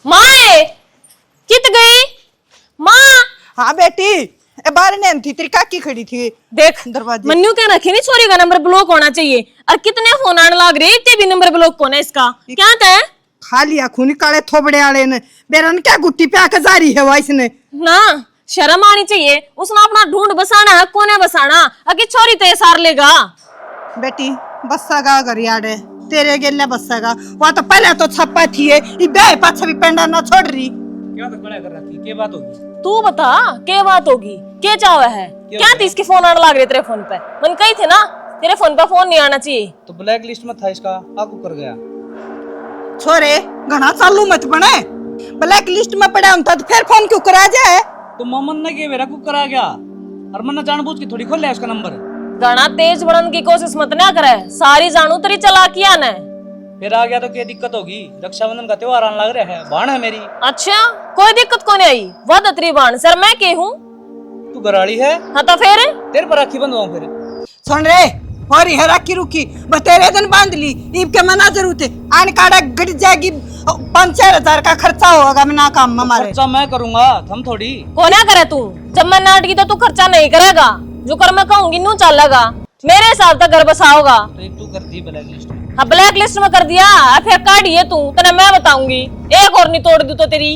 माए कित गई माँ? हाँ बेटी, ए बाहर ने थी तेरी काकी खड़ी थी देख दरवाजे। मन्नू क्या रखी नहीं, छोरी का नंबर ब्लॉक होना चाहिए। और कितने फोन आने लग रहे, इतने भी नंबर ब्लॉक कौन है इसका? क्या तय खा लिया खून काले थोबड़े वाले ने बेरन क्या गुट्टी पे आके जारी है वो इसने ना, शर्म आनी चाहिए। उसने अपना ढूंढ बसाना है, कोने बसाना अगे छोरी ते सार लेगा। बेटी बस्सागा गरियाड़े तेरे गेले बस्सागा वहाँ तो पहले तो छप्पा थी ये बे पाछा भी पेंडा ना छोड़ रही। क्या तो खड़ा कर रखी, क्या बात होगी? तू बता क्या बात होगी, क्या चावा है? क्या थी इसके फोन आने लग रहे तेरे फोन पे? मन कही थे ना तेरे फोन पे फोन नहीं आना चाहिए। तो ब्लैक लिस्ट में था इसका, आगू कर गया। छोरे घना चालू मत बने, ब्लैक लिस्ट में पड़ा होता तो फिर फोन क्यों करा जाए? तो मोहम्मद ने के मेरा कुक करा गया और मैंने जानबूझ के थोड़ी खोल लिया उसका नंबर। गाना तेज बढ़न की कोशिश मत ना करे, सारी जानू तेरी चलाकियां ने। फिर आ गया तो क्या दिक्कत होगी? रक्षाबंधन का त्योहार आने लग रहा है, बाण है मेरी। अच्छा कोई दिक्कत को नहीं आई, वह दतरी बाण सर मैं के हूँ। तू घराड़ी है? हाँ तो फिर तेरे पर राखी बंधवाऊं फिर? सुन रे और है राखी रुकी बतेरे दिन बांध ली ईब के मना जरूरत है आन काड़ा गड़ जाएगी 5-4 का खर्चा होगा मैं ना काम हमारे। खर्चा मैं करूंगा, हम थोड़ी। को ना करे तू, जब मैं नाटकी तो तू खर्चा नहीं करेगा, जो कर मैं कहूंगी नू चलेगा। मेरे हिसाब तक घर बसाओगा। तो एक तू कर दी ब्लैक लिस्ट में। हाँ ब्लैक लिस्ट में कर दिया, फिर काढ़ी है तू तेने मैं बताऊंगी। एक और नहीं तोड़ दू तो तेरी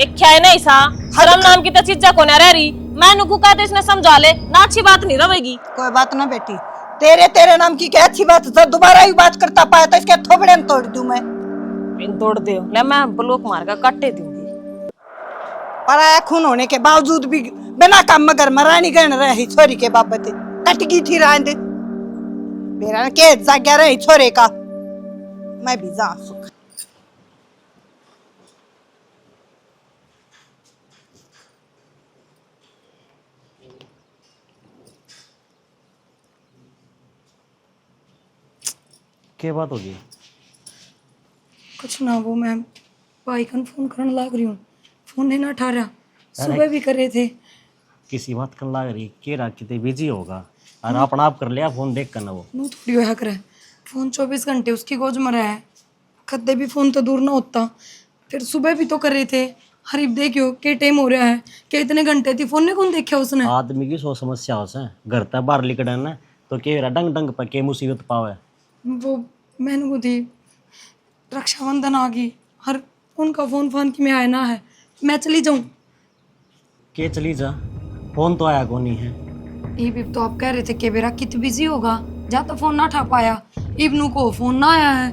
एक क्या है ना ऐसा शर्म नाम की तो चीजा को ना रह रही। मैं नुकू कहते इसने समझा ले ना, अच्छी बात नहीं रहेगी। कोई बात ना बेटी, तेरे नाम की क्या अच्छी बात है, दोबारा ही बात करता पाया तो इसके थोबड़े में तोड़ दूं मैं। इन तोड़ दे ले, मैं ब्लॉक मार कर काटे दूंगी। पराया खून होने के बावजूद भी बिना काम में घर में रानी गण रही छोरी के बाबत कट गई थी रांद मेरा के जाग्या रही छोरे का। मैं भी जा सुख क्या बात होगी? कुछ ना, वो मैं भाई का फोन करने लग रही हूँ, फोन नहीं ना उठा रहा। सुबह भी कर रहे थे। किसी बात कर लग रही के रहा कितने बिजी होगा और अपना आप कर लिया फोन देख कर ना वो नू थोड़ी होया करे, फोन 24 घंटे उसकी गोज में रहा है। खद्दे भी फोन तो दूर ना होता, फिर सुबह भी तो कर रहे थे। हरीब देखियो के टाइम हो रहा है, के इतने घंटे थी फोन ने कौन देखा उसने। आदमी की सो समस्या हो से घर तक बाहर निकले ना तो के डंग डंग पर के मुसीबत पावे। वो मैंने को थी रक्षाबंधन आ गई, हर उनका फोन फान की मैं आया ना है, मैं चली जाऊँ। के चली जा, फोन तो आया कौन नहीं है। ये भी तो आप कह रहे थे कि मेरा कित बिजी होगा, जा तो फोन ना उठा पाया। इब्नू को फोन ना आया है,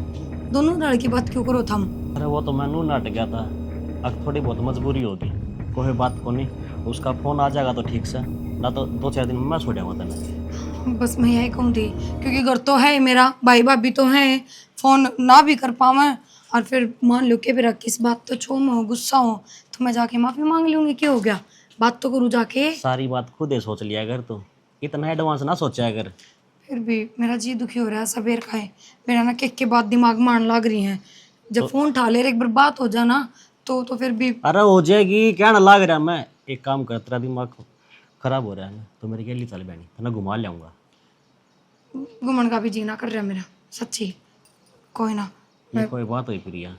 दोनों लड़की की बात क्यों करो थम। अरे वो तो मैं नू नाट गया था, अब थोड़ी बहुत मजबूरी होगी, कोई बात को नहीं। उसका फोन आ जाएगा तो ठीक से, ना तो 2-4 दिन में मैं छोड़ जाऊंगा तेने। बस मैं यही कहूँ थी क्योंकि घर तो है मेरा, भाई भाभी तो है, फोन ना भी कर पावे और फिर मान लो कि मेरा किस बात तो छो में हो गुस्सा हो तो मैं जाके माफी मांग लूंगी। क्या हो गया, बात तो करूँ जाके। सारी बात खुद ही सोच लिया अगर तो इतना एडवांस ना सोचा अगर। फिर भी मेरा जी दुखी हो रहा है सबेर का है, मेरा ना के बात दिमाग में आने लग रही है। जब फोन उठा ले एक बार बात हो जाना तो फिर भी। अरे हो जाएगी, क्या ना लग रहा। मैं एक काम कर, तेरा दिमाग खराब हो रहा है ना तो मेरे के लिए चल बहनी तो मैं घुमा लाऊंगा। घूमन का भी जीना कर रहा है मेरा सच्ची। कोई ना, ये कोई बात हुई प्रिया,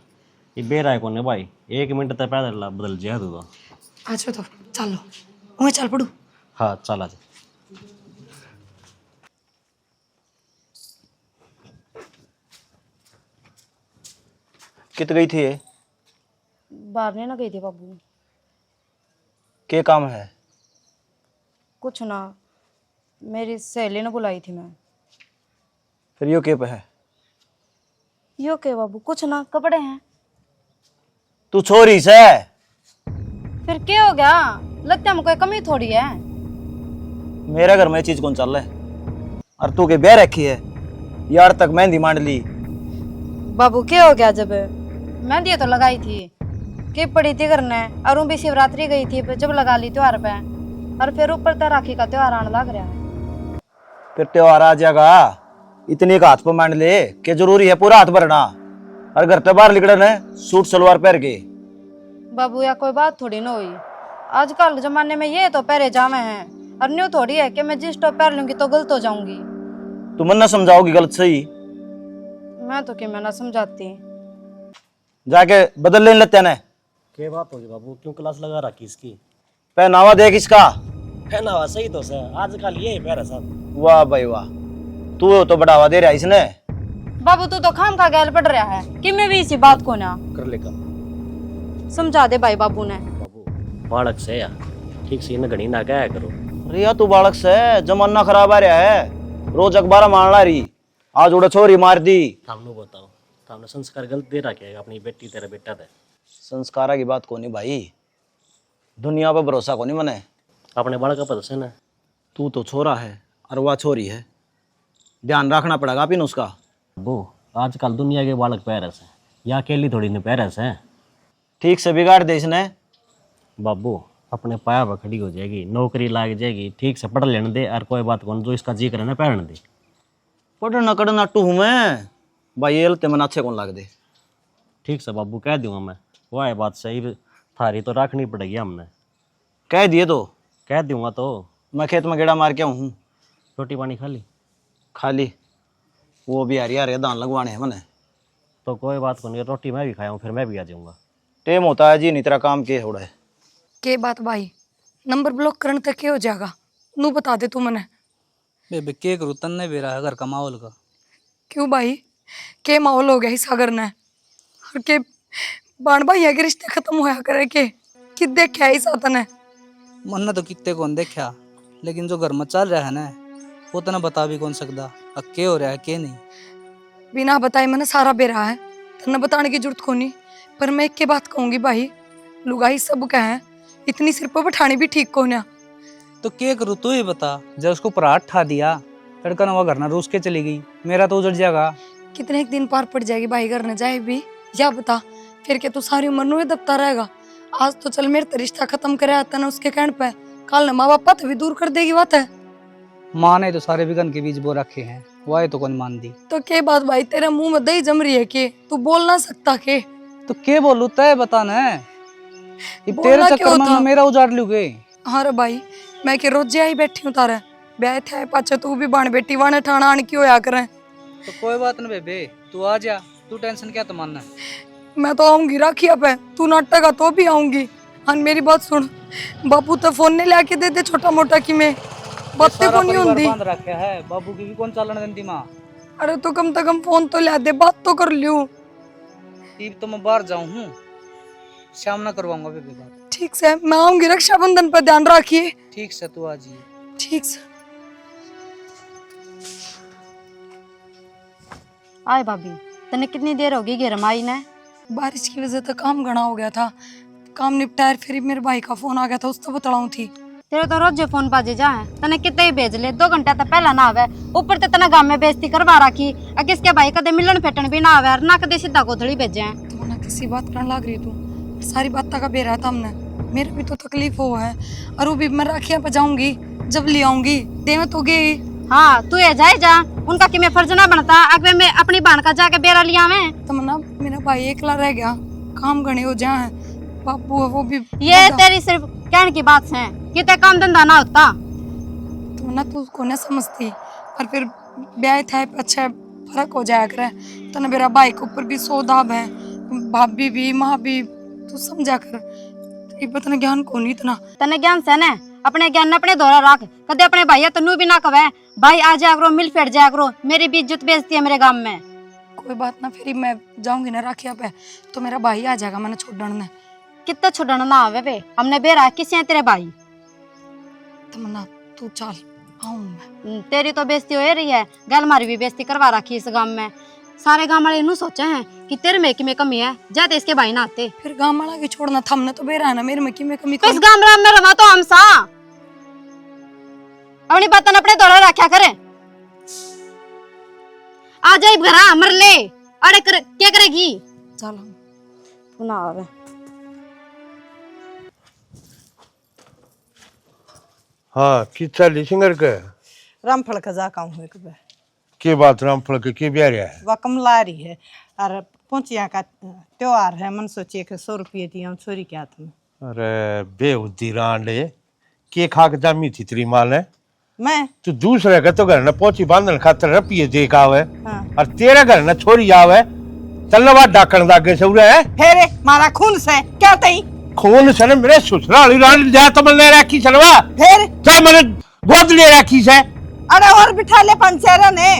ये बेरा है कौन है भाई, 1 मिनट तक पैदल बदल जाए तू तो। अच्छा तो चलो मैं चल पड़ू। हाँ चल आ जा। कित गई थी ये? बाहर नहीं ना गई थी बाबू। क्या काम है? कुछ ना, मेरी सहेली ने बुलाई थी मैं। फिर यो के पे है? यो के बाबू कुछ ना, कपड़े हैं। तू छोरी से? फिर क्या हो गया, लगता है कोई कमी थोड़ी है। मेरे घर में ये चीज कौन चल रहा है? और तू के बह रखी है यार, तक मेहंदी मांड ली। बाबू क्या हो गया, जब मेहंदी तो लगाई थी कि पड़ी थी करने, और भी शिवरात्रि गई थी जब लगा ली त्योहार पे, और फिर ऊपर तक राखी का त्योहार आने लग रहा है। फिर त्योहार आ जाएगा, इतनी का हाथ पे मांड ले कि जरूरी है पूरा हाथ भरना। और घर से बाहर निकलना है सूट सलवार पहन के। बाबू या कोई बात थोड़ी ना हुई, आजकल जमाने में ये तो पहरे जामे हैं, और न्यू थोड़ी है कि मैं जींस टॉप पहन लूंगी तो गलत हो जाऊंगी। तुम ना समझाओगी गलत सही? मैं तो कि मैं ना समझाती। जाके बदल लेने लगते हैं। क्या बात होगी बाबू, क्यों क्लास लगा रखी इसकी? पहनावा देख इसका। पहनावा सही तो सर, आजकल ये पैर है सब। वाह भाई वाह, तू तो बढ़ावा दे रहा है इसने। बाबू तू तो खाम खा गैल पड़ रहा है कि मैं भी इसी बात को ना कर लेगा समझा दे भाई बाबू ने। बाबू, बालक से या ठीक से इन घड़ी ना क्या करो। अरे यार तू बालक से, जमाना खराब आ रहा है, रोज अखबार मारना रही, आज उड़ा छोरी मार दी। थामनो बताओ, थामने संस्कार गलत दे रखे है अपनी बेटी तेरा बेटा थे। संस्कारा की बात को नहीं भाई, दुनिया पे भरोसा को नहीं मने। अपने बालक का पता से ना, तू तो छोरा है और वह छोरी है, ध्यान रखना पड़ेगा पिन उसका। वो आजकल दुनिया के बालक पैरस हैं, या अकेली थोड़ी ने पैरस हैं। ठीक से बिगाड़ दे इसने। बाबू अपने पाया पर खड़ी हो जाएगी, नौकरी लाग जाएगी, ठीक से पढ़ लेने दे, और कोई बात कौन जो इसका जी करे ना पढ़ने दे। पढ़ना कड़ना टू मैं भाई, ये लते मन अच्छे कौन लग दे। ठीक से बाबू कह दूंगा मैं, वह है बात सही, थारी तो रखनी पड़ेगी हमने। कह दिए तो कह दूंगा तो। मैं खेत में गेड़ा मार के हूँ। रोटी पानी खा ली? खाली वो भी हरिया दान लगवाने हैं मैंने। तो कोई बात को नहीं, रोटी मैं भी खाया हूँ, फिर मैं भी आ जाऊँगा। टेम होता है जी, नहीं तेरा काम के होड़ा है। के बात भाई, नंबर ब्लॉक करने तक क्या हो जाएगा? नू बता दे तू मने। बेबे के करूँ, तन्ने भी रहा घर का माहौल का। क्यों भाई, के माहौल हो गया इस सागर ने? और के बाण भाई के रिश्ते खत्म होया करे कि देखा है इस आता ने? मन तो कितने कौन देखा, लेकिन जो घर में चल रहा है ना, वो तो ना बता भी कौन सकता के हो रहा है के नहीं। बिना बताए मैंने सारा बेरा है, तन्ने बताने की जरूरत को नहीं। पर मैं एक के बात कहूंगी भाई, लुगाई सब कह है, इतनी सिर पर बैठानी भी ठीक को ना। तो के करूँ तू ही बता। जब उसको पराठ ठा दिया, लड़का नवा घर ना रूस के चली गई, मेरा तो उजड़ जाएगा। कितने एक दिन पार पड़ जाएगी भाई घर न जाए भी, या बता फिर के तू सारी उम्र नु दबता रहेगा। आज तो चल मेरे रिश्ता खत्म करे आता ना उसके कहने पे, कल न माँ बापा तो भी दूर कर देगी बात है। माँ ने तो सारे बिगन के बीज बो रखे हैं, वह तो कौन मान दी। तो के बात भाई, तेरे मुंह में दही जम रही है कि तू बोल ना सकता के? तो के बोलू तय बता न, ये बोलना तेरे क्यों चक्कर में था? मेरा उजाड़ लूगे। हाँ रे भाई, मैं के रोजे आई बैठी हूँ तारे ब्याह थे पाचे, तू भी बाण बेटी वाने ठाणा आन क्यों होया करे। तो कोई बात न बेबे, तू आ जा, तू टेंशन क्या तो मानना। मैं तो आऊंगी राखिया पे, तू नाटक तो भी आऊंगी। हाँ मेरी बात सुन, बापू तो फोन नहीं लाके दे दे छोटा मोटा कि मैं बातें को नहीं होंगी। बांध रखा है, बाबू की भी कौन चालन देती माँ। अरे तो कम से कम फोन तो ला दे, बात तो कर लियो। अब तो मैं बाहर जाऊँ हूँ, शाम ना करवाऊंगा बेबे बात। ठीक से मैं आऊंगी, रक्षाबंधन पर ध्यान रखिए। ठीक से तू आ जी। ठीक से। आए भाभी, तने कितनी देर होगी घर में आई ने? बारिश की वजह से काम घना हो गया था, काम निपटाया, फिर मेरे भाई का फोन आ गया था, उसको बतलाऊं थी। तेरे तो रोज फोन बाजे जाए, तने कितने ही भेज ले, 2 घंटा तो पहला ना आवे, ऊपर ते तना गांव में बेइज्जती करवा रखी। किसके भाई कदे मिलन फेटन भी ना आवे, ना कदे सीधा गोधड़ी भेजे। तो ना किसी बात करने लग रही तू, सारी बात का बेरा था हमने, मेरे भी तो तकलीफ हो है। और वो भी मैं राखियां पे जाऊंगी, जब ले आऊंगी देवे तो गई। हाँ तू ये जाए जा, उनका कि मैं फर्ज ना बनता अगर मैं अपनी बहन का जाके बेरा लिया मैं। तमन्ना मेरा भाई एकला रह गया, काम घने हो जाए, बापू है वो भी। ये तेरी सिर्फ कहने की बात है, कितने काम धंधा ना होता। तमन्ना तू उसको न समझती, और फिर ब्याह था अच्छा फर्क हो जाया करे। तो ना मेरा भाई के ऊपर भी 100 दाब है, भाभी भी माँ भी, तू समझा कर। ये पता ज्ञान को नहीं इतना। तने ज्ञान से ने अपने ज्ञान ने अपने दौरा रख, कदे अपने भैया तन्नू भी ना कवे भाई आ जाया करो, मिल फेट जाया करो, मेरी भी इज्जत बेइज्जती है मेरे गांव में। कोई बात ना, फिर मैं जाऊंगी ना राखिया पे तो मेरा भाई आ जाएगा, मैंने छोड़ने। कितना छुड़न ना आवे वे, हमने बेरा किसी है तेरे भाई। तमन्ना तू चल, आऊं मैं। तेरी तो बेइज्जती हो रही है, गल मारी भी बेइज्जती करवा रखी इस गांव में। सारे गांव वाले इनू सोचे हैं कि तेरे में की में कमी है, जाते इसके भाई ना आते। फिर गांव वाला की छोड़ना था, हमने तो बेरा है ना, मेरे में की में कमी। इस गांव में रवा तो हम सा अपनी बातन अपने दौरा रखा करे। आ जाए घरा मर ले, अरे क्या करेगी? चल तू ना आवे। हाँ कि चाली सिंगर के रामफल खजा का हूँ एक बार। के बात रामफल के ब्याह रहा है। वह कमलारी है और पुंचिया का त्योहार है, मन सोचिए कि 100 रुपये दिया छोरी के हाथ में। अरे बेहुदी रांडे के खा के जामी थी तेरी माल है। मैं तू दूसरे का तो घर न पहुंची बांधन खातर रुपये दे के आवे, हाँ। और तेरे घर न छोरी आवे चलना बात डाकण दागे सौरे है फेरे मारा खून से क्या तई खून सन मेरे ससुराली रानी जा तो मैंने राखी चलवा फिर क्या मैंने गोद ले राखी से अरे और बिठा ले पंचेरा ने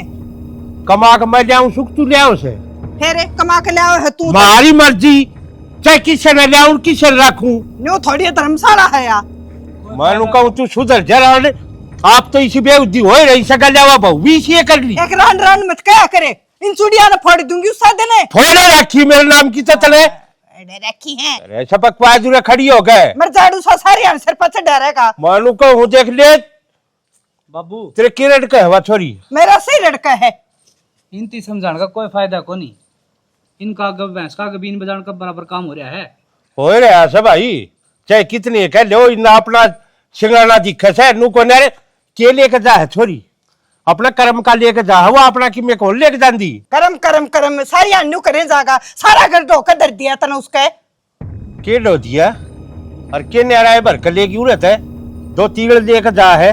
कमा के मैं जाऊं सुख तू ले आओ से फेरे कमा के लाओ है तू मारी मर्जी चाहे किसे न ले आऊं किसे रखूं न्यू थोड़ी धर्मशाला है यार मैं कहूं तू सुधर जरा आप तो इसी बेउद्दी हो ही रही सका जावा बहु भी इसी कर ली एक रान रान मत क्या करे इन चुड़िया ने फोड़ दूंगी उस देने फोड़े राखी मेरे नाम की तो चले अरे रखी है अरे सबक पाजुरे खड़ी हो गए मर झाड़ू सा सारी आंसर पर से डरेगा मानू कहूं देख ले बाबू तेरे किरट का हवा छोरी मेरा सही लड़का है इनती समझाने का कोई फायदा को नहीं। इनका गब भैंस का बीन बजाने का बराबर काम हो रहा है। हो रहा सब भाई चाहे कितनी कह लो इतना अपना सिंगाना दिखे से नू को ने के लेके जा है छोरी अपना कर्म का लेके जा वो अपना कि मैं कौन लेके जांदी करम करम करम सारी अन्नू करे जागा सारा घर धोखा दर दिया तने उसके के लो दिया और के ने आए भर कर लेगी उड़त है 2 तीगड़ लेके जा है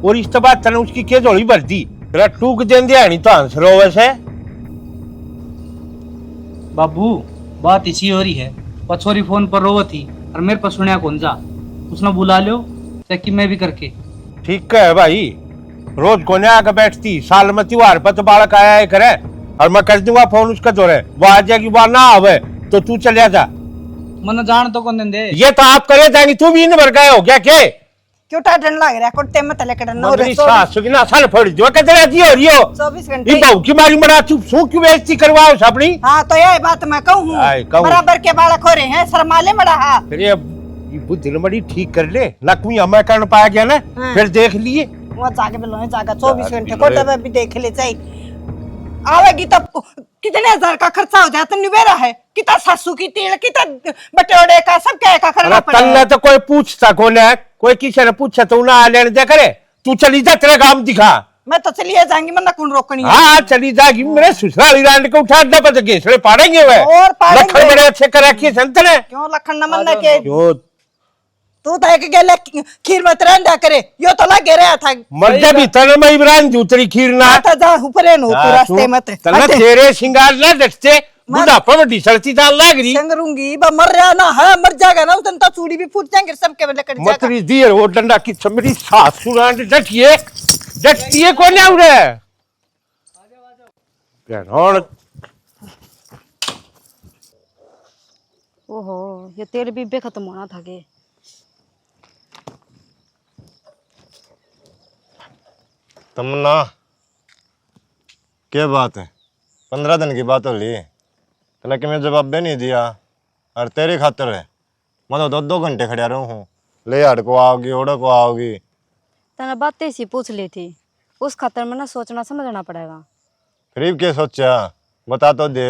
और इस बात तने उसकी के जोड़ी भर दी तेरा टूक दें दिया नहीं तो हंस रो वैसे बाबू बात इसी हो रही है। पछोरी फोन पर रोवत थी और मेरे पर सुनिया कौन जा उसने बुला लो चाहे कि मैं भी करके ठीक है भाई रोज कोने आकर बैठती साल में त्योहार पर तो बालक आया है करे और मैं कर दूंगा फोन उसका जोरे वो आ जाएगी वो ना आवे तो तू चले जा मन जान तो कौन दे ये तो आप करे जाएंगे तू भी इन भर गए हो क्या के क्यों टाटन लग रहा है कुत्ते मत लेकर नो मगरी सास की ना साल फोड़ दियो कदरा जी हो रियो 24 ये घंटे बहु की मारी मरा चुप सू क्यों बेइज्जती करवाओ अपनी हाँ तो यही बात मैं कहूँ आए, कहूँ। बराबर के बालक हो रहे हैं शर्माले मड़ा हाँ फिर ये बुद्धि मड़ी ठीक कर ले लकमी हमें कर पाया गया ना हाँ। फिर देख लिए वो जाके बिलो है जागा 24 घंटे को डबे भी देख ले चाहिए आवेगी तब कितने हजार का खर्चा हो जाता निबेरा है कितना सासू की तेल कितना बटोड़े का सब क्या का करना अरे तल्ले पड़ेगा तो कोई पूछता कौन है कोई किसी ने पूछा तो ना लेने दे करे तू चली जा तेरा काम दिखा मैं तो चलिए जाएंगी मन्ना कौन रोकनी है हाँ चली जाएगी मेरे ससुराली रानी को उठा दे पर घेसड़े पाड़ेंगे वे और पाड़ेंगे। लखन बड़े अच्छे कर रखी संत ने क्यों लखन न मन्ना के क्यों तू तो एक गेले खीर मत रंडा करे यो तो लगे रहा था मर जा भी तन में इब्राहिम जूतरी खीर ना आता जा ऊपर नो तू रास्ते मत तन्ना तेरे सिंगार ना देखते बुढ़ापा में ढीसलती दाल लग रही संगरूंगी बा मर रहा ना है मर जाएगा ना उतन तो चूड़ी भी फूट जाएंगे सबके वेले कट जाएगा मतरी दिए वो डंडा की मेरी सास सुनाने डटिए कौन है उरे और ओहो ये तेल भी बे खत्म होना था के तमन्ना क्या बात है 15 दिन की बात हो ली तने कि मैं जवाब भी नहीं दिया और तेरी खातर है मैं तो 2 घंटे खड़ा रहा हूँ ले हड़ को आओगी ओढ़ को आओगी तने बात ऐसी पूछ ली थी उस खातर में ना सोचना समझना पड़ेगा फिर क्या सोचा बता तो दे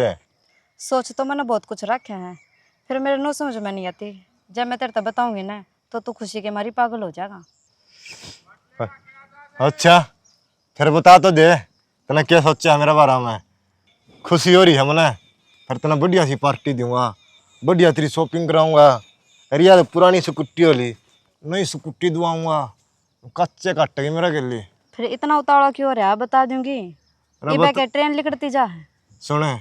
सोच तो मैंने बहुत कुछ रखे हैं फिर मेरे नो समझ में नहीं आती जब मैं तेरे तब बताऊंगी ना तो तू खुशी के मारी पागल हो जाएगा अच्छा फिर बता तो दे तने क्या सोचा है मेरे बारे में खुशी हो रही है मने फिर तने बढ़िया सी पार्टी दूंगा बढ़िया तेरी शॉपिंग कराऊंगा अरे यार पुरानी स्कूटी वाली नई स्कूटी दुआऊंगा कच्चे काट गई मेरा के लिए फिर इतना उतावला क्यों हो रहा है बता दूंगी ये बैके ट्रेन लिकड़ती जा है सुने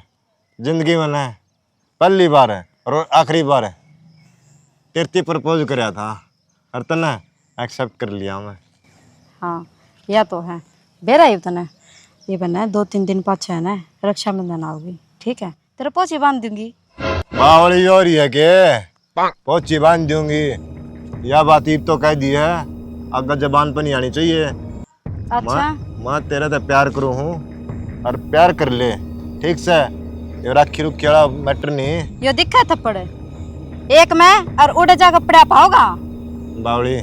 जिंदगी में ना पहली बार है और आखिरी बार है तेरे प्रपोज कराया था और तने एक्सेप्ट कर लिया मैं हाँ या तो है बेरा ही तने ये बना 2-3 दिन पाछे है ना रक्षाबंधन आओगी ठीक है तेरा पोछी बांध दूंगी बावली हो रही है के पोछी बांध दूंगी या बात ईब तो कह दी है अगर जबान पर नहीं आनी चाहिए अच्छा मैं तेरे से प्यार करूँ हूँ और प्यार कर ले ठीक से ये राखी रुखी वाला मैटर नहीं यो दिखा थप्पड़ एक मैं और उड़े जा कपड़ा पाओगा बावली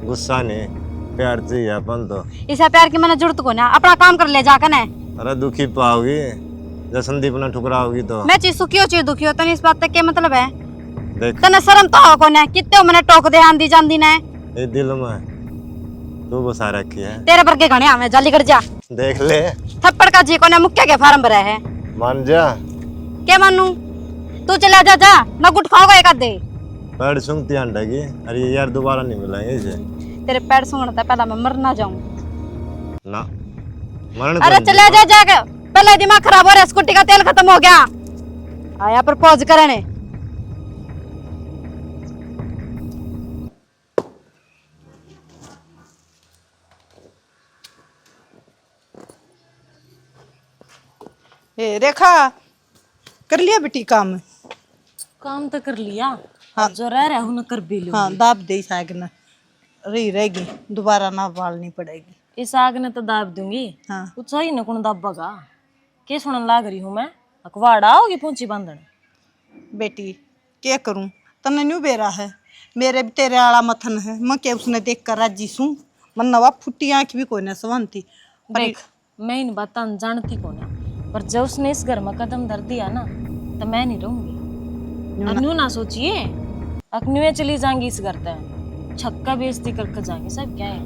गुस्सा नहीं प्यार चाहिए अपन तो इसे प्यार की मैंने जरूरत को ना अपना काम कर ले जाकर ने अरे दुखी पाओगी जब संदीप ने ठुकराओगी तो मैं चीज सुखी हो चीज दुखी हो तने इस बात तक क्या मतलब है देख तने शर्म तो हो कोने कितने मैंने टोक दे आंधी जांदी ने ये दिल में तू बसा रखी है तेरे पर के घणे हमें जाली कर जा देख ले थप्पड़ का जी कोने मुक्के के फार्म भरे है मान जा क्या मानू तू चला जा जा ना गुट खाओगा एक आधे पैर सूंघती अंडा की अरे यार दोबारा नहीं मिलेंगे इसे तेरे पैर सूंघता पहला मैं मर ना जाऊं ना मरण अरे चला जा जाके पहले दिमाग खराब हो रहा है स्कूटी का तेल खत्म हो गया आया प्रपोज करने। ए रेखा कर लिया बेटी काम? काम तो कर लिया। हाँ, जो रह रहा हूँ ना कर भी लूंगी। हाँ दाब दे इस आग न, रही रहेगी दोबारा ना बालनी पड़ेगी। इस आग ने तो दाब दूंगी। हाँ कुछ ही न कौन दाबेगा। के सुनन लाग रही हूँ मैं, अखबाड़ा होगी पूंछी बांधन। बेटी क्या करूं, तने न्यू बेरा है, मेरे भी तेरे आला मथन है। मैं क्या उसने देख कर राजी सूं, मन नवा फुट्टी आंख भी कोई न सवंती। देख मैं इन बातों जानती कौन है, पर जब उसने इस घर में कदम धर दिया ना तो मैं नहीं रहूंगी। अन्यू ना सोचिए, अखन्यू चली जाएंगी इस घर तक, छक्का बेइज्जती करके जाएंगे सब क्या है।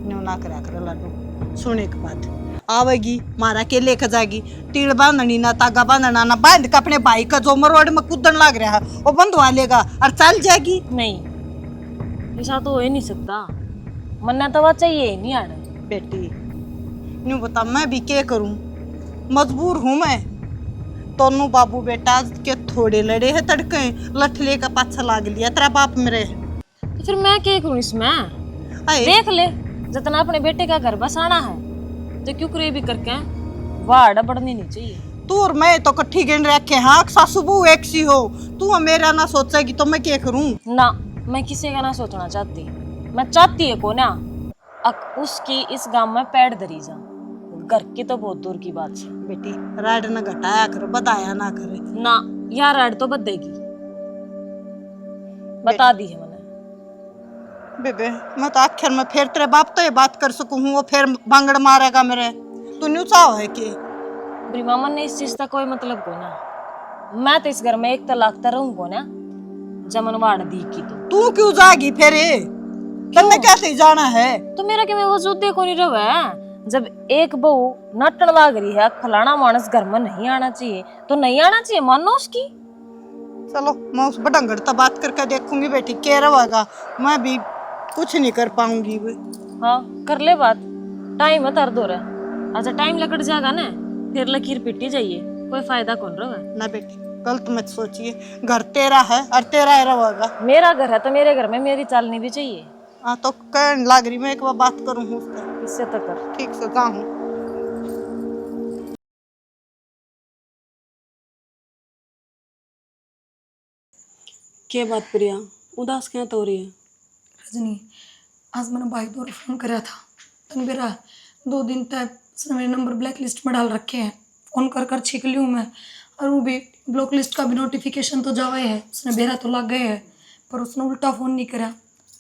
न्यू ना करा कर लाडू, सुने की बात आवेगी मारा के लेकर जाएगी। टीड़ बांधनी ना तागा बांधना ना, बांध के अपने भाई का जो मरोड़ में कूदन लग रहा है वो बंधवा लेगा और चल जाएगी। नहीं ऐसा तो हो ही नहीं सकता, मन्ना तो वह चाहिए नहीं आने। बेटी न्यू बता मैं भी क्या करूं, मजबूर हूं मैं। दोनों बाबू बेटा के थोड़े लड़े हैं तड़के, लठले का पाछा लाग लिया तेरा बाप मेरे। तो फिर मैं क्या करूं इसमें? आए देख ले, जितना अपने बेटे का घर बसाना है तो क्यों करे भी करके वाड़ बढ़नी नहीं चाहिए। तू और मैं तो कट्ठी गिन रखे हाँ, सासू बहू एक सी हो। तू मेरा ना सोचेगी तो मैं क्या करूं? ना मैं किसी का ना सोचना चाहती, मैं चाहती है को ना उसकी इस गांव में पैर धरी जा, घर की तो बहुत दूर की बात है। बेटी राड न घटाया कर, बताया ना करे ना यार राड तो बदलेगी, बता दी है मैंने। बेबे मैं तो आखिर में फिर तेरे बाप तो ये बात कर सकूं हूँ, वो फिर भांगड़ मारेगा मेरे। तू न्यू चाहो है कि मेरी मामा ने इस चीज का कोई मतलब को ना, मैं तो इस घर में एक तलाक तो रहूं को ना जमन वाड़ दी की। तो तू क्यों जागी फिर? तन्ने कैसे जाना है? तो मेरा क्या वजूद देखो नहीं रहा, जब एक बहू नटन लाग रही है फलाना मानस घर में नहीं आना चाहिए तो नहीं आना चाहिए, मानो उसकी। चलो मैं उस बडंगड़ तो बात करके देखूंगी बेटी क्या रहेगा, मैं भी कुछ नहीं कर पाऊंगी। हाँ कर ले बात, टाइम है तर दो रहा, अच्छा टाइम लगड़ जाएगा ना फिर लकीर पिटी जाइए, कोई फायदा कौन रहा। ना बेटी गलत मत सोचिए, घर तेरा है और तेरा ही रहेगा। मेरा घर है तो मेरे घर में मेरी चालनी भी चाहिए। हाँ तो कहने लाग रही, मैं एक बार बात करूँ उससे। इससे तो कर ठीक से जाऊँ। क्या बात प्रिया, उदास क्या तो हो रही है? रजनी आज मैंने भाई दौर फोन करा था, तन मेरा 2 दिन तक उसने मेरे नंबर ब्लैक लिस्ट में डाल रखे हैं। फ़ोन कर कर छीक लियूँ मैं, और वो भी ब्लॉक लिस्ट का भी नोटिफिकेशन तो जावा है, उसने बेरा तो लग गए है, पर उसने उल्टा फ़ोन नहीं करा।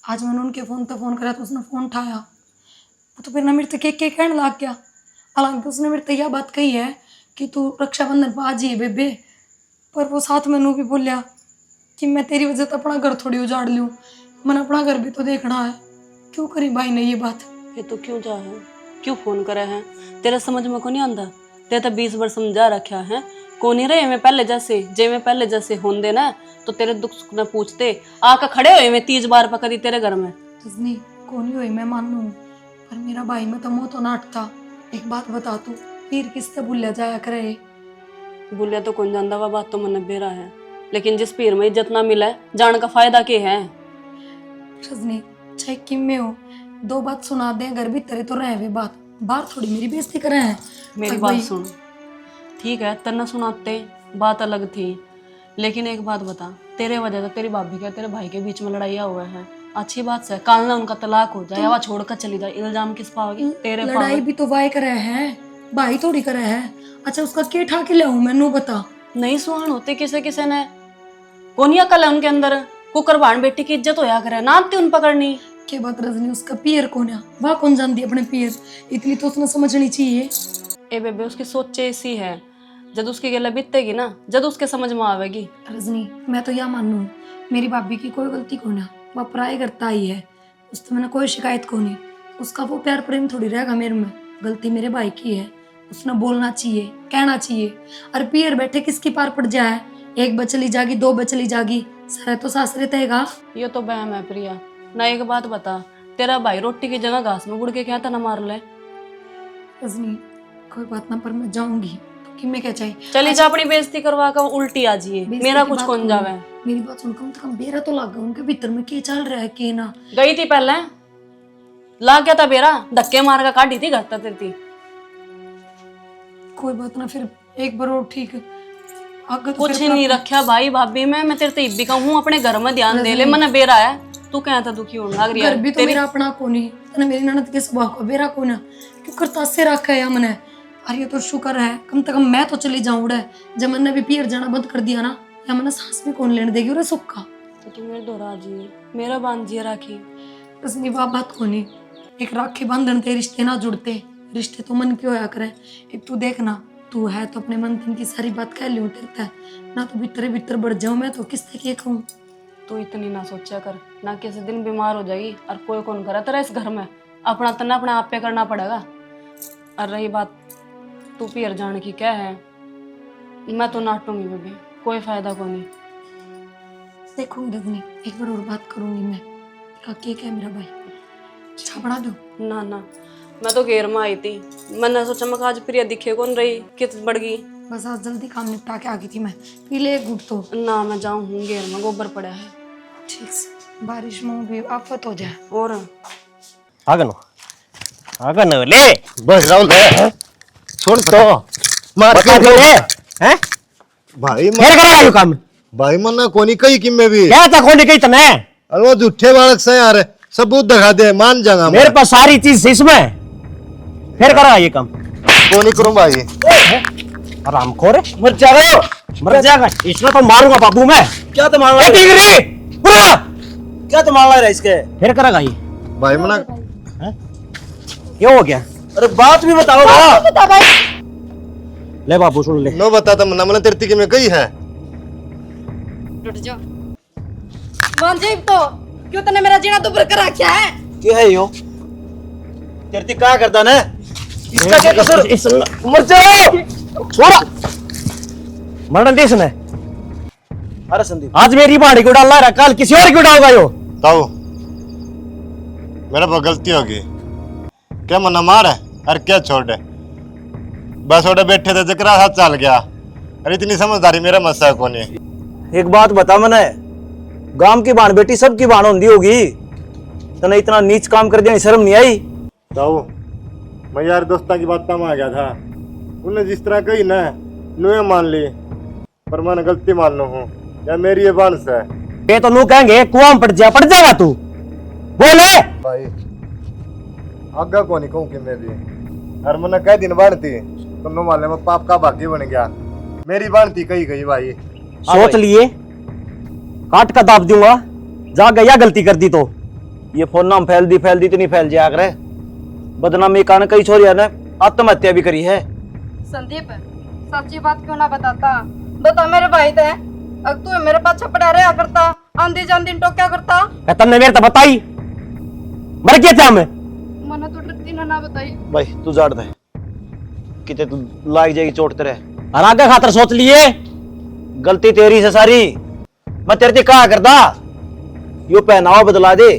आज मैंने उनके फ़ोन पर फ़ोन करा तो उसने फ़ोन उठाया, वो तो फिर ना मेरे तक के कहने लग गया। हालांकि उसने मेरे तक यह बात कही है कि तू रक्षाबंधन पर आ जाइए बेबे, पर वो साथ में नू भी बोलिया कि मैं तेरी वजह से अपना घर थोड़ी उजाड़ लूँ, मैंने अपना घर भी तो देखना है। क्यों करी भाई ने ये बात? ये तो क्यों जा है, क्यों फोन करे है? तेरा समझ में को नहीं आंदा, तेरे तो 20 बार समझा रखा है। को नहीं रहे मैं पहले जैसे, जे मैं पहले जैसे हों देना तो तेरे दुख सुख न पूछते, आकर खड़े हुए मैं 30 बार पकड़ी तेरे घर में। रजनी को नहीं हुई मैं मानू, पर मेरा भाई में तो मुँह तो नाटता। एक बात बता तू, फिर किससे भूलिया जाया करे? बोलिया तो कौन जानता, वह बात तो मन बेरा है, लेकिन जिस पीर में इज्जत ना मिले जान का फायदा क्या है? रजनी चाहे किम में हो, 2 बात सुना दे घर भीतर ही तो रहे वे बात, बाहर थोड़ी मेरी बेइज्जती करे हैं। मेरी बात सुन, ठीक है तन्ना सुनाते बात अलग थी, लेकिन एक बात बता, तेरे वजह से तेरी भाभी के तेरे भाई के बीच में लड़ाइयाँ हुआ है, अच्छी बात से काल ना उनका तलाक हो जाए या वह छोड़कर चली जाए, इल्जाम किस पाओगी? तेरे लड़ाई भी तो वाई करे है, भाई थोड़ी करे है। अच्छा उसका के ठा के ले मैनू बता। नहीं सुहान होते किसे किसे ने, कौन अकल है उनके अंदर? कुकर भाण बेटी की इज्जत होया करे ना आती उन पकड़नी। के बात रजनी, उसका पियर कौन है? वह कौन जानती अपने पियर? इतनी तो उसने समझनी चाहिए। ए बेबे उसकी सोच ऐसी है, जब उसकी गला बीतेगी ना जब उसके समझ में आवेगी। रजनी मैं तो यह मानू मेरी भाभी की कोई गलती कौन है, वह पराई करता ही है, उससे मैंने कोई शिकायत कौन है। उसका वो प्यार प्रेम थोड़ी रहेगा मेरे में, गलती मेरे भाई की है, उसने बोलना चाहिए कहना चाहिए। और पियर बैठे किसकी पार पड़ जाए, 1 बचली जागी 2 बचली जागी, सारे तो सासरे तहेगा। ये तो बहम है प्रिया। ना एक बात बता, तेरा भाई रोटी की जगह घास में गुड़ के क्या था ना मार ले? रजनी कोई बात ना, पर मैं जाऊंगी तो कि मैं क्या चाहिए। चली जा अपनी बेइज्जती करवा कर उल्टी आ जिए, बेइज्जती मेरा की कुछ बात कौन करो। जावे। मेरी बात सुन, कम से कम बेरा तो लग गया उनके भीतर में, क्या चल रहा है के ना। गई थी पहले, ला क्या था बेरा, धक्के मार कर काटी थी घर तक तेरी। कोई बात ना, फिर एक बार और ठीक है। आगे तो कुछ फिर ही नहीं रखा भाई भाभी मैं तेरे तो इब्बी का हूँ, अपने घर में ध्यान दे ले। मैंने बेरा है, तू क्या था दुखी होने लग रही घर भी है तो मेरा अपना को नहीं, तने मेरी ननद के स्वभाव को बेरा को ना क्यों करता से रखा है हमने। अरे ये तो शुक्र है कम से कम मैं तो चली जाऊँ उड़े, जब मैंने भी पियर जाना बंद कर दिया ना, या मैंने सांस भी कौन लेने देगी उरे सुखा। तो तू मेरे दोहरा जी, मेरा बांध जी राखी। बस नहीं बात को नहीं, एक राखी बंधन ते रिश्ते ना जुड़ते, रिश्ते तो मन क्यों होया करे। एक तू देख ना, तू है तो अपने मन तन की सारी बात कह लियो तेरे ना, तो भीतर भीतर बढ़ जाऊं मैं तो किससे के कहूं। तू इतनी ना सोचा कर, ना किसी दिन बीमार हो जाएगी और कोई कौन करे तेरा इस घर में, अपना तना अपने आप पे करना पड़ेगा। और रही बात तू पियर जाने की क्या है, मैं तो नाटूंगी बेबी, कोई फायदा को नहीं। देखूंगी रजनी, एक बार और बात करूंगी मैं, केक है मेरा भाई, अच्छा बना दो। ना ना, मैं तो घेर में आई थी, मैंने सोचा मैं आज प्रिया दिखे कौन रही, कित बढ़ गई। बस आज जल्दी काम निपटा के आ गई थी मैं, पी ले एक घुट तो। ना मैं जाऊँ हूँ घेर में, गोबर पड़ा है। ठीक से, बारिश में भी आफत हो जाए। और आगन ले बस राहुल है छोड़ तो मार बता के दे हैं, भाई फिर करेगा यो काम। भाई मन्ना कोनी कही कि मैं भी क्या था कौन कही तने, अरे वो झूठे बालक से यार सबूत दिखा दे, मान जाऊंगा मैं। मेरे पास सारी चीज इसमें, फिर करेगा ये काम। कोनी करूं भाई, आराम खोरे, मर जाएगा, मर जाएगा, इसमें तो मारूंगा बाबू मैं। क्या तो मार रहा है? पूरा क्या तो मार रहा है इसके? फिर करेगा ये, भाई मना ये हो गया। अरे बात भी बताओ ना। ले बाबू सुन ले, नो बताता मना मना तेरती की मैं कही है। टूट जाओ मान जाइब तो, क्यों तने मेरा जीना दुबर कर रखा है। क्या है यो? तेरती क्या करता ना? इसका क्या कसूर? इस मर जाओ, छोड़ा मरण देश ने। अरे संदीप, आज मेरी बाड़ी को डाल रहा है, कल किसी और को डालगा यो। ताऊ मेरा बहुत गलती होगी, क्या मना मार है और क्या छोड़ है, बस ओडे बैठे थे जकरा हाथ चल गया। अरे इतनी समझदारी मेरा मसा को नहीं। एक बात बता मने, गांव की बाण बेटी सबकी बाण होंदी होगी, तने इतना नीच काम कर दिया, शर्म नहीं आई? ताऊ मैं यार दोस्ता की बात में आ गया था, उन्हें जिस तरह कही ना नुए मान ली, पर मैंने गलती मान लो हूँ, या मेरी ये बांस है। ये तो नू कहेंगे कुआं में पड़ जाएगा तू, बोले भाई आगा को नहीं कहूँ कि मैं भी, और मैंने कई दिन बढ़ती तुमने माले में पाप का भागी बन गया, मेरी बढ़ती कही गई भाई। सोच लिए काट का दाब दूंगा, जा गया गलती कर दी तो। ये फोन नाम फैल दी तो नहीं फैल जाया करे। बदनामी कारण कई छोरिया ने आत्महत्या भी करी है। संदीप सच्ची बात क्यों ना बताता, बता मेरे भाई थे, अब तू मेरे पास छपड़ा रहा करता, आंधी जान तो क्या करता। तुमने मेरे तो बताई, मर गया था मैं। मैंने तो डरती ना बताई। भाई तू जाड़ दे, किते तू लाग जाएगी चोट तेरे। और आगे खातर सोच लिए, गलती तेरी से सारी, मैं तेरे से कहा करता यो पहनावा बदला दे,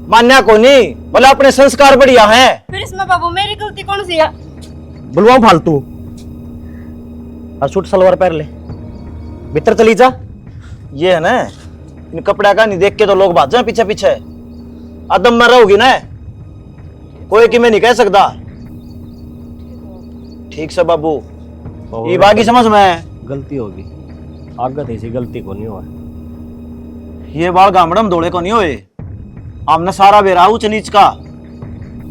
मान्या को नहीं, बोले अपने संस्कार बढ़िया हैं। फिर इसमें बाबू मेरी गलती कौन सी है। बुलवा फालतू, और सूट सलवार पहन ले, भीतर चली जा। ये है ना, इन कपड़ा का नहीं देख के तो लोग भाग जाए पीछे पीछे। अदम में रहोगी ना, कोई कि मैं नहीं कह सकता। ठीक से बाबू, ये बाकी समझ में गलती होगी, आगत ऐसी गलती को नहीं हुआ। ये बाल गामड़म दौड़े को नहीं होए, हमने सारा बेरा ऊंच नीच का,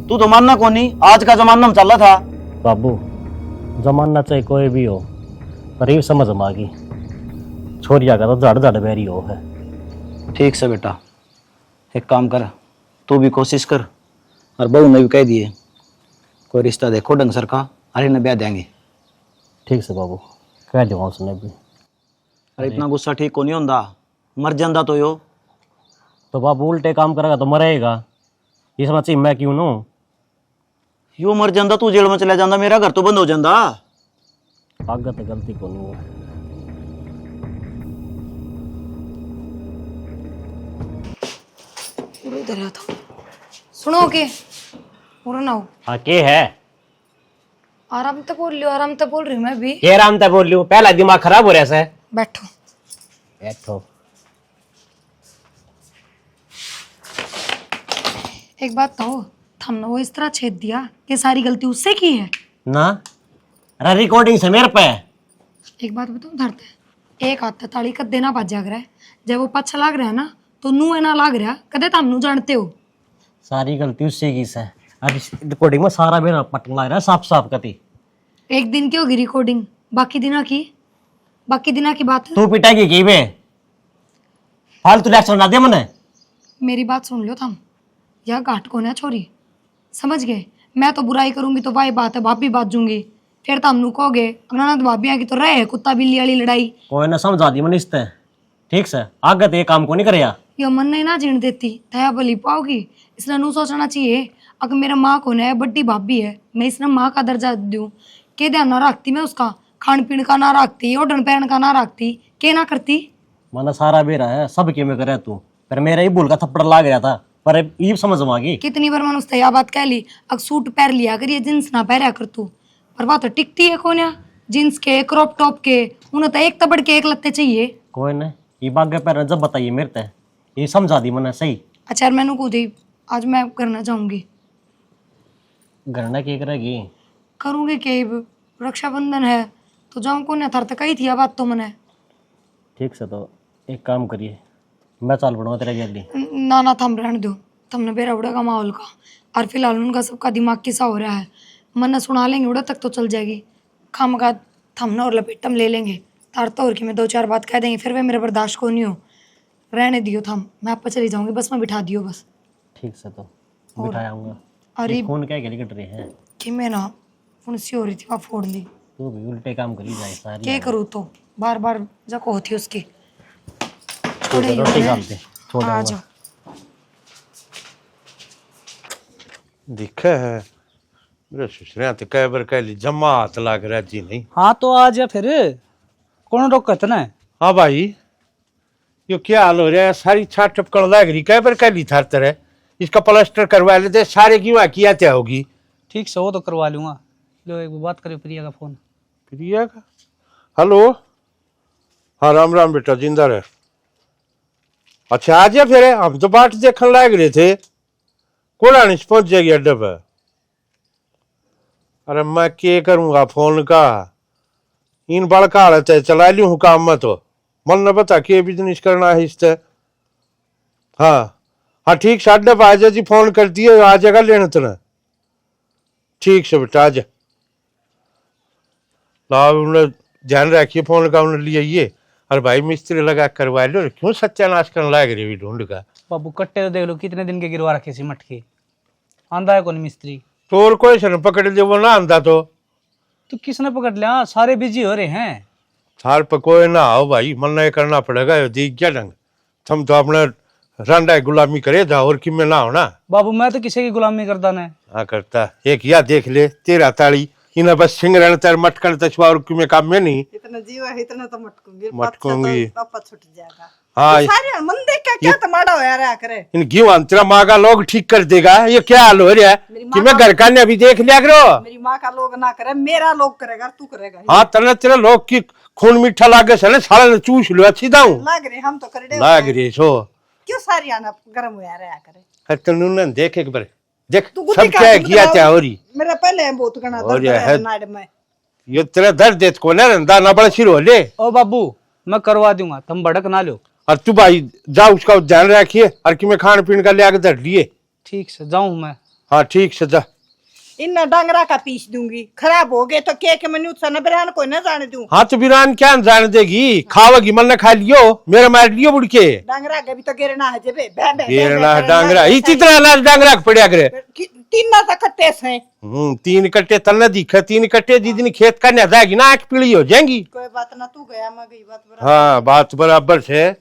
तू तो मानना को नहीं। आज का जमाना में चला था बाबू, जमाना चाहे कोई भी हो, पर ये समझ में आ गई, छोरिया का तो जड़ जड़ बैरी हो है। ठीक से बेटा, एक काम कर, तू भी कोशिश कर, और बहू ने भी कह दिए कोई रिश्ता देखो ढंग सर का, अरे न ब्याह देंगे। ठीक से बाबू, कह दूंगा उसने भी। अरे इतना गुस्सा ठीक को नहीं होता, मर जाता तो यो। तो बाबू उल्टे काम करेगा तो मरेगा, ये समझ मैं क्यों नू। यो मर जाता, तू जेल में चला जाता, मेरा घर तो बंद हो जाता। आगत गलती को नहीं हुआ। इधर आ था, सुनो के पूरा ना हो। हाँ के है, आराम तो बोल लियो, आराम तो बोल रही हूँ मैं भी। ये आराम से बोल लियो, पहला दिमाग खराब हो रहा है। बैठो। बैठो। एक बात तो हमने वो इस तरह छेद दिया कि सारी गलती उससे की है ना। अरे रिकॉर्डिंग से मेरे पे। एक बात बताऊं धरते, एक हाथ ताली कद देना बाज जाग रहा है, जब वो पाछा लाग रहा है ना तो नू है ना लाग रहा कदे तो हमनू जानते हो। सारी गलती उससे की से। अरे रिकॉर्डिंग में सारा मेरा पट लग रहा है साफ साफ कती। एक दिन की होगी रिकॉर्डिंग, बाकी दिना की बात है। तू पिटाई की बे फालतू लेक्चर ना दे मने। मेरी बात सुन लो थम, यह घाट को ना छोरी, समझ गए। मैं तो बुराई करूंगी तो भाई बात है, भाभी बात दूंगी, फिर तो हमनू कहोगे ननद भाभी की तो रहे कुत्ता बिल्ली वाली लड़ाई। कोई ना समझा दी मन इसते, ठीक से आगे तो ये काम को नहीं करेगा। यो मन नहीं ना जीण देती तया भली पाओगी, इसने नू सोचना चाहिए अगर मेरा माँ को है बड्डी भाभी है, मैं इसने माँ का दर्जा दूं के ध्यान ना रखती, मैं उसका खान पीन का ना रखती, ओढ़न पहन का ना रखती, के ना करती। मन सारा बेरा है सब के में करे तू, पर मेरा ही भूल का थप्पड़ लाग गया था, पर ये समझ में आ गई। कितनी बार मैंने उससे यह बात कह ली, अगर सूट पहन लिया कर ये जींस ना पहरा कर तू, पर बात तो टिकती है कौन या जींस के क्रॉप टॉप के, उन्हें तो एक तबड़ के एक लत्ते चाहिए। कोई ना ये बात पैर जब बताइए मेरे ते, ये समझा दी मैंने सही। अच्छा यार मैंने कूदी आज मैं करना चाहूंगी, घर की करेगी करूंगी के रक्षाबंधन है तो जाऊं कौन थर तक ही थी यह बात तो मैंने। ठीक से तो एक काम करिए, मैं चाल पड़ूंगा तेरे जल्दी। ना ना थम रहने दो, तुमने बेरा उड़ा का माहौल का, और फिलहाल उनका सबका दिमाग किसा हो रहा है, मन सुना लेंगे उड़ा तक तो चल जाएगी, खाम का थमना और लपेटम ले लेंगे तार तो और कि मैं 2-4 बात कह देंगे फिर वे मेरे बर्दाश्त को नहीं हो। रहने दियो थम, मैं आप चली जाऊंगी, बस में बिठा दियो बस। ठीक से तो बिठाया आऊंगा। अरे खून क्या गली कट रही है कि मैं ना फुंसी हो रही थी वहाँ फोड़ ली, तू भी उल्टे काम करी जाए सारी। क्या करूँ तो बार बार जको होती उसकी। रोटी डालते आ जाओ। दिखा है मेरे ससुर तो कई बार कह ली जमा हाथ लाग रहा जी नहीं। हाँ तो आ जा फिर, कौन रोकत ना। हाँ भाई यो क्या हाल हो रहा है, सारी छाट टपकन लाग रही, कई बार कह ली थार तरह इसका प्लास्टर करवा लेते सारे क्यों किया क्या होगी। ठीक से वो तो करवा लूंगा। लो एक बात करियो प्रिया का फोन। प्रिया का हेलो। हाँ राम राम बेटा जिंदा रहे। अच्छा आ जा फिर, हम तो बाट देखने लाग रहे थे, कोलानी से पहुंच जाएगी अड्डे पर। अरे मैं क्या करूंगा फोन का, इन बड़का हालत है चला ली हूँ काम में, तो मन न बता के बिजनेस करना है इससे। हाँ हाँ ठीक से अड्डे पर आ जा जी, फोन कर दिए आ जाएगा लेने तेना। ठीक से बेटा आ जा, उन्हें ध्यान रखिए फोन का उन्हें लिए ये। और भाई मिस्त्री लगा करवा लो, क्यों सत्यानाश करने लाग रही ढूंढ का। बाबू कट्टे तो देख लो कितने दिन के गिरवा रखे सी मटके, आंदा है कौन मिस्त्री। तो और कोई से पकड़ दे वो ना आंदा तो किसने पकड़ लिया, सारे बिजी हो रहे हैं। थार पर कोई ना आओ भाई, मन नहीं करना पड़ेगा यो देख क्या ढंग, तुम तो अपने रंडा गुलामी करे था और किमें ना होना। बाबू मैं तो किसी की गुलामी करता ना। हाँ करता एक या देख ले तेरा ताली इन्हें बस सिंगरण तर मटकन तछवा और किमें काम में नहीं। इतना जीवा है इतना तो मटकूंगी। पापा छूट जाएगा। हाँ सारे मन देख के क्या तमाड़ा होया रहा करे। इन घी तेरा माँ का लोग ठीक कर देगा, ये क्या हाल हो रहा है कि मैं घर का ने अभी देख लिया करो। मेरी माँ का लोग ना करे, मेरा लोग करेगा, तू करेगा। हाँ तेरे तेरे लोग की खून मीठा लागे से साले ने चूस लो अच्छी दाऊ लाग रहे हम तो कर लाग रही सो क्यों सारी आना गर्म होया रहा करे। तनु देख एक बार देख तू सब क्या किया क्या हो रही मेरा पहले बहुत गणा दर्द है नाड़ में। ये तेरा दर्द देत को ना रंदा ना बड़ा सिर हो ले। ओ बाबू मैं करवा दूंगा, तुम भड़क ना लो। और तू भाई जा उसका ध्यान रखिए और कि मैं खान पीन का ले आके धर लिए। ठीक से जाऊं मैं। हाँ ठीक से जा। इन डांगरा का पीस दूंगी, खराब हो गए तो के मनु सन बिरान को न जाने दूं। हाँ तो बिरान क्या जाने देगी, खावेगी मन ने खा लियो मेरे मार लियो बुड़के। डांगरा के भी तो गिरना है जेबे गिरना है डांगरा इसी तरह अनाज डांगरा पड़िया करे। तीन ना तो कट्टे से 3 कट्टे तन्ने दिखे, 3 कट्टे जितनी खेत करने जाएगी ना आंख पीली हो जाएंगी। कोई बात ना, तू गया मैं गई, बात बराबर। हाँ बात बराबर से।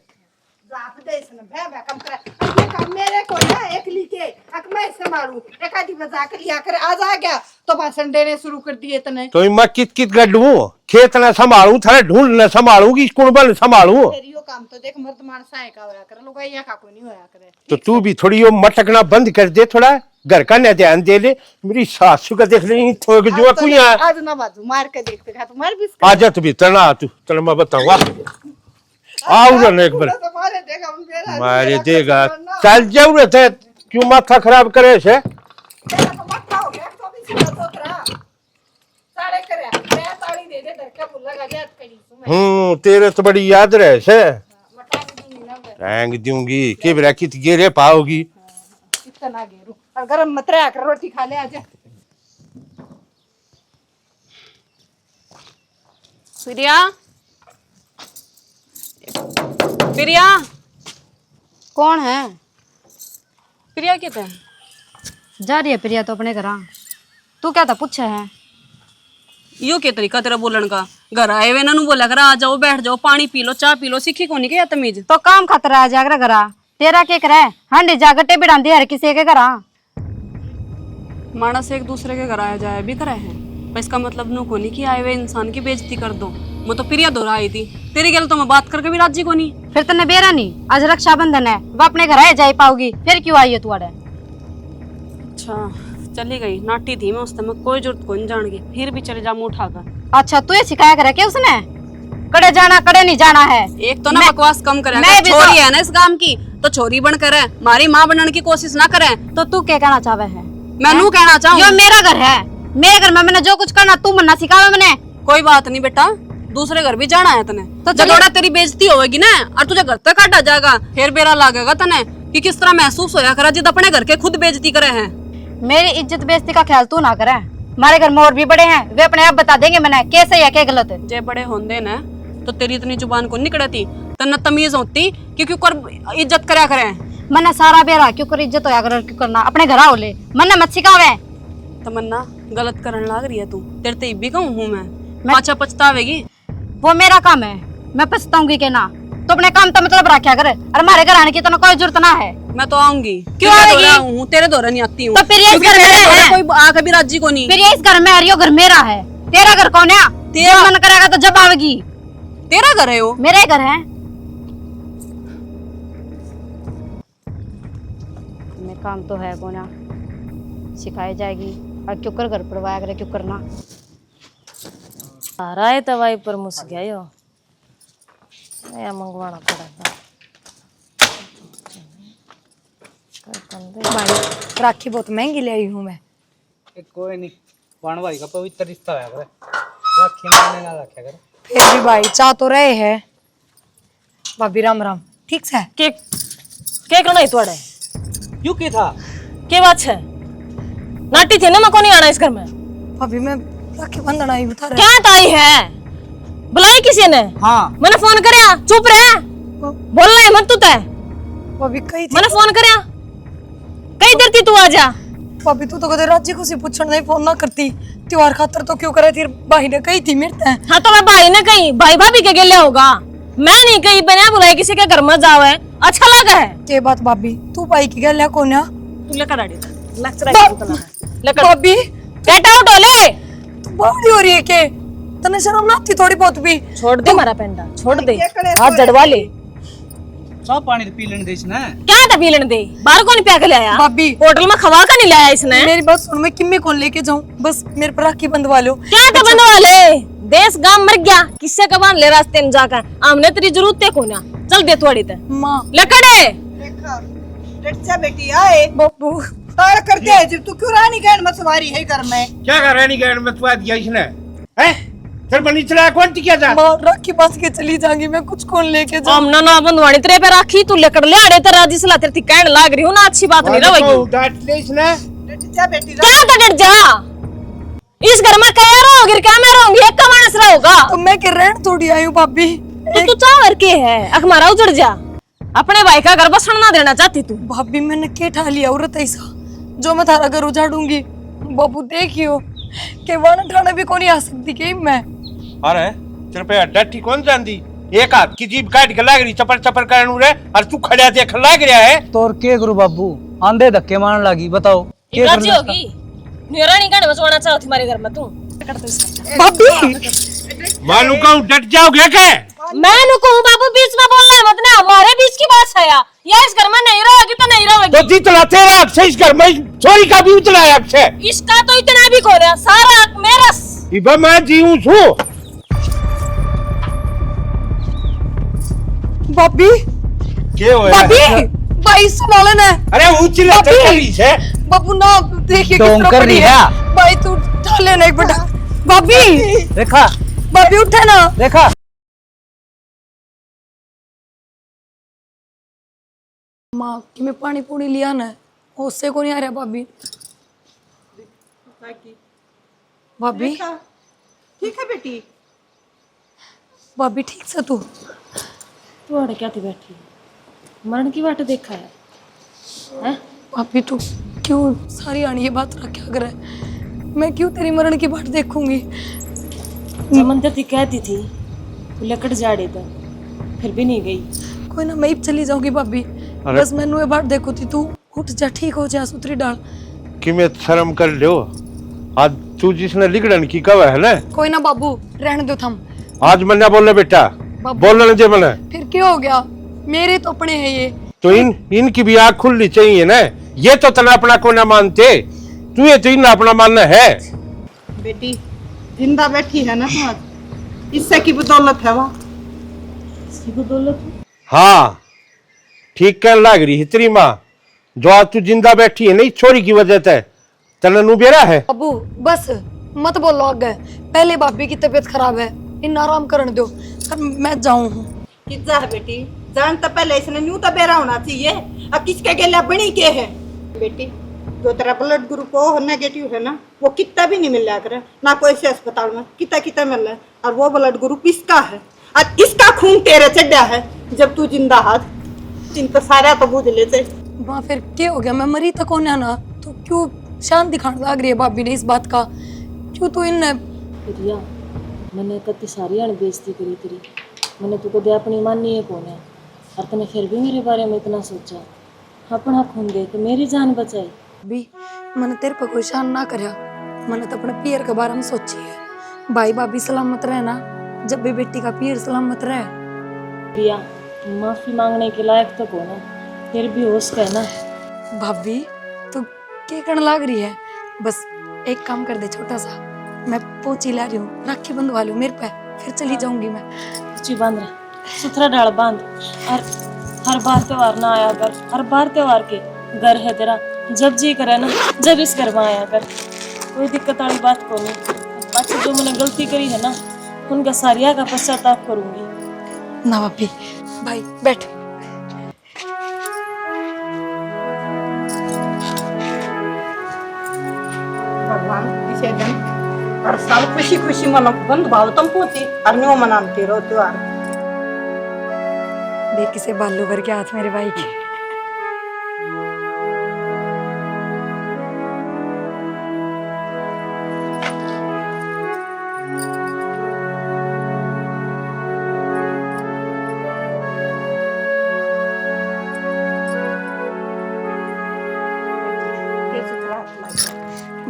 मेरे को ना एक लीके मैं संभालू एक आधी बजा कर लिया कर आज आ गया तो भाषण देने शुरू कर दिए तने। तो मैं कित कित गड्ढू खेत न संभालू थारे ढूंढ न संभालूंगी कुणबल संभालू। तेरी यो काम तो देख मर्द मानसा है का होया करे, लुगाइया का कोई नहीं होया करे। तो तू भी थोड़ी यो मटकना बंद कर दे थोड़ा। घर का न ध्यान दे ले। मेरी सासू का देख ले थोक जो कोई आज ना बाजू मार के देखते खा तुम्हारे भी आ जा तू भी तना तू चल मैं बताऊंगा। आओ ना एक बार तुम्हारे देगा मेरा मारे देगा चल जाऊ रे थे क्यों माथा खराब करे से तो मत खाओ गया तो भी सीधा सोतरा सारे करे मैं ताली दे दे धरका बुला लगा याद करी तुम्हें तेरे तो बड़ी याद रहे से मटा दूंगी ना रैंग दूंगी के ब्रैकेट गिरे पाओगी इतना घेरू और गरम मत रहा कर रोटी खा ले आजा। प्रिया, प्रिया, कौन है? प्रिया कहते हैं जा रही है प्रिया तो अपने घर। तू क्या था पूछा है? यो के तरीका तेरा बोलन का? घर आए हुए ना बोला कर आ जाओ बैठ जाओ पानी पी लो चाय पी लो, सीखी कोनी के या तमीज? तो काम खातर आ जाकर घरा तेरा के करे हांडे जागटे बिड़ांदे हर किसी के घरा। मानस एक दूसरे के घर आया जाए भी करे हैं पर इसका मतलब नो कोनी कि आए हुए इंसान की बेइज्जती कर दो। मैं तो प्रिया दोहरा आई थी तेरी गल तो मैं बात करके भी राजी कोनी। फिर तने बेरा नहीं आज रक्षाबंधन है वो अपने घर आए जा पाओगी फिर क्यों आई है तू अड़े? अच्छा चली गई नाटी थी मैं उस समय कोई जरूरत को नहीं जान गई फिर भी चले जा मुंह उठाकर। अच्छा तू ये सिखाया करे क्या उसने कड़े जाना कड़े नहीं जाना है? एक तो ना बकवास कम करे, मैं भी छोरी तो- है ना इस काम की तो छोरी बन करे हमारी माँ बनने की कोशिश ना करे। तो तू क्या कहना चाहे है? मैं नू कहना चाहूँ यो मेरा घर है, मेरे घर में मैंने जो कुछ करना तू मन्ना सिखावे मैंने। कोई बात नहीं बेटा दूसरे घर भी जाना है तने तो तो थोड़ा तेरी बेइज्जती होगी ना और तुझे घर तक काटा जाएगा फिर बेरा लागेगा तने कि किस तरह महसूस होया करा जिद अपने घर के खुद बेइज्जती करे हैं। मेरी इज्जत बेइज्जती का ख्याल तू ना करे। हमारे घर में और भी बड़े हैं वे अपने आप बता देंगे मैंने कैसे है क्या गलत है। जे बड़े होंदे न तो तेरी इतनी जुबान को निकलती तन तमीज होती कि क्यों कर इज्जत करया करे। मैंने सारा बेरा क्यों कर इज्जत होया कर क्यों करना अपने घर आओ ले मन्ना मत सिखावे। तमन्ना गलत करने लग रही है तू तेरे ते भी कहूँ हूँ मैं अच्छा पछतावेगी। वो मेरा काम है मैं पछताऊंगी के ना तो अपने काम तो मतलब रखा कर और हमारे घर आने की तो कोई जरूरत ना है। मैं तो आऊंगी क्यों आएगी? हूँ तेरे दौरे नहीं आती हूँ तो फिर ये इस घर में है कोई आके भी राजी को नहीं। फिर ये इस घर में आ रही हो घर मेरा है तेरा घर कौन है? तेरा मन करेगा तो जब आवेगी। तेरा घर है वो मेरा घर है। मैं काम तो है कोना सिखाई जाएगी और क्यों कर घर पड़वाया करे क्यों करना। आ रहा है तवाई पर मुस गया यो नया मंगवाना पड़ेगा। भाई राखी बहुत महंगी ले आई हूँ मैं। कोई नहीं वाण भाई का पवित्र रिश्ता है करे राखी मैंने ना रखा कर। फिर भी भाई चाह तो रहे हैं। भाभी राम राम ठीक से के करना है तोड़े क्यों की था के बात है नाटी थे ना मैं को नहीं आना इस घर में। भाभी मैं राखी बंधन आई बता रहे। क्या ताई है बुलाई किसी ने? हाँ मैंने फोन करया चुप रहे बोलना है मत तू तय। भाभी कही थी मैंने फोन करया कई देर थी तू आ जा। भाभी तू तो कदे राजी को सी पूछण नहीं फोन ना करती त्योहार खातर तो क्यों करे थी भाई ने कही थी मेरे ते। हाँ तो मैं भाई ने कही भाई भाभी के गेले होगा मैं नहीं कही बिना बुलाई किसी के घर में जावे अच्छा लगा है। के बात भाभी तू भाई की गल है कोन्या तू लेकर आड़ी लेक्चर लेकर भाभी गेट आउट होले तू बावड़ी हो रही है के तने शर्म ना आती थोड़ी बहुत भी? छोड़ दे मारा पेंडा छोड़ दे हाथ जड़वा ले। चाह पानी तो पी लेने दे इसने। क्या था पी लेने दे बाहर कौन पिया के लाया? भाभी होटल में खवा का नहीं लाया इसने। मेरी बात सुन मैं किम्मे कौन लेके जाऊं बस मेरे पर राखी बंधवा लो। क्या था बंधवा ले देश गांव मर गया किससे कबान ले रास्ते में जाकर हमने तेरी जरूरत है कोना चल दे थोड़ी ते माँ लकड़े देखा डटचा बेटी आए बब्बू तार करते है जब तू क्यों रानी गैंड में सवारी है घर में? क्या कर रानी गैंड में तुआ दिया इसने हैं फिर बनी चला कौन टिकिया था माँ राखी बांध के चली जाऊंगी मैं कुछ कौन लेके जाऊं? हमने ना बंधवानी तेरे पे राखी तू लेकर ले आड़े तेरा जिसला तेरी कहने लाग रही हूं ना अच्छी बात नहीं रहेगी। डांट ले इसने डटचा बेटी क्या था डट जा इस घर में क्या रहोगी क्या मैं रहूंगी एक का मानस रहोगा। तो मैं के रहन थोड़ी आई हूँ भाभी। तो तू चावर के है अखमारा उजड़ जा अपने भाई का घर बसण ना देना चाहती तू। भाभी मैंने के ठा लिया औरत ऐसा जो मैं थारा घर उजाड़ूंगी। बाबू देखियो के वन ठाणे भी कोनी आ सकती के मैं। अरे तेरे पे डटी कौन जानती एक हाथ की जीभ काट के लाग रही चपर चपर करनू रे और तू खड़ा देख लाग रहा है। तोर के गुरु बाबू आंधे धक्के मारने लगी बताओ के राजी होगी निरानी गाने बसवाना चाहो तुम्हारे घर में तू भाभी मालूम कहूँ डट जाओगे क्या? मैं नुको बाबू बीच में बोलना है मत ना हमारे बीच की बात है या इस घर में नहीं रहोगी तो नहीं रहोगी। तो जितना तेरा अक्सर इस घर में छोरी का भी उतना हक है। इसका तो इतना भी खो रहा, सारा हक मेरा। इबा मैं जीऊं छू। भाभी क्या होया? भाभी भाई संभालन है। अरे ऊंची ले चली है। बाबू ना देखिए किस डोंकर तरह पड़ी नहीं है। है। भाई तू उठा लेना एक बेटा। भाभी देखा भाभी उठे ना। देखा माँ कि मैं पानी पूरी लिया ना, उससे को नहीं आ रहा भाभी। भाभी ठीक है बेटी। भाभी ठीक से तू तू अड़ क्या थी बैठी, मरण की बाट देखा है, हैं? भाभी तू क्यों सारी आनी ये बात रखा करे। मैं क्यों तेरी मरण की बाट देखूंगी। जमन ती कहती थी तू लकड़ जाड़े था, फिर भी नहीं गई। कोई ना मैं ही चली जाऊंगी भाभी। बस मैनू ये बात देखो थी, तू उठ जा ठीक हो जा सुतरी डाल। कि मैं शर्म कर लो। आज तू जिसने लिगड़न की कवा है ना। कोई ना बाबू रहने दो थम। आज मन्ना बोले बेटा, बोलने दे मना। फिर क्या हो गया, मेरे तो अपने हैं ये। तो इनकी भी आँख खुलनी चाहिए ना। ये तो तना अपना को ना मानते, तू ये तो इन अपना मानना है। बेटी जिंदा बैठी है ना तू आज, इससे की बदौलत है वो। इसकी बदौलत? हाँ ठीक कहने लग रही है तेरी माँ। जो आज तू जिंदा बैठी है नहीं छोरी की वजह से, तना नु बेरा है। अबू बस मत बोलो आगे। पहले भाभी की तबीयत खराब है, इन आराम करने दो। अब मैं जाऊं हूँ। कितना है बेटी, जान तो पहले इसने न्यू तो बेरा होना चाहिए। अब किसके गेला बनी के है बेटी। जो तेरा ब्लड ग्रुप वो नेगेटिव है ना, वो कितना भी नहीं मिल रहा करे ना कोई से अस्पताल में, कितना कितना मिल रहा है। और वो ब्लड ग्रुप इसका है और इसका खून तेरे चढ़ा है। जब तू जिंदा हाथ चिंता सारा तो बुझ लेते। वहाँ फिर क्या हो गया, मैं मरी तो कौन है ना। तो क्यों शांत दिखाने लग रही है भाभी ने इस बात का। क्यों तू इन रिया, मैंने कति सारी बेइज्जती करी तेरी। मैंने तू कदे अपनी मानी है कौन है, और तूने फिर भी मेरे बारे में इतना सोचा। अपना खून दे के मेरी जान बचाई। भी मैंने तेरे पर कोई शान ना करया। मैंने तो अपने पियर के बारे में सोची है। भाई भाभी सलामत रहे ना, जब भी बेटी का पियर सलामत रहे। रिया, माफी मांगने के लायक तो कौन है, फिर भी होश का है ना। भाभी तू क्या करने लग रही है। बस एक काम कर दे छोटा सा, मैं पोची ला रही हूँ, राखी बंधवा लूँ मेरे पे, फिर चली जाऊंगी मैं। कुछ बांध रहा, सुथरा डाल बांध। और हर बार त्योहार ना आया कर, हर बार त्योहार के घर है तेरा। जब जी करे ना, जब इस घर में आया कर, कोई दिक्कत वाली बात को नहीं। बाकी जो मैंने गलती करी है ना, उनका सारिया का पश्चाताप करूंगी ना। भाभी भाई बैठ। भगवान इसे दिन हर साल खुशी खुशी मनो बंद भाव तुम पोती और न्यू मनाते रहो त्योहार। देख किसे बालू भर के हाथ मेरे भाई के।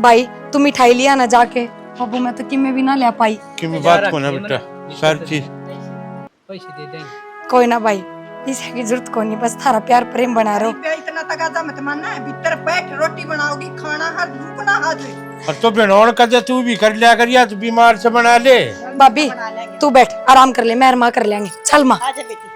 भाई तू मिठाई लिया ना जाके। बाबू मैं तो किमे भी ना ले पाई। कि मैं बात को ना बेटा, सारी चीज पैसे दे देंगे। कोई ना भाई, इसे की जरूरत कोई नहीं, बस थारा प्यार प्रेम बना रहो। इतना तगादा मत मानना है, भीतर बैठ रोटी बनाओगी, खाना हर रुकना हाथ। और तो बनौन कर तू भी कर लिया करिया, तू बीमार से बना ले। भाभी तू बैठ आराम कर ले, मैं माँ कर लेंगे। चल माँ। आजा बेटी।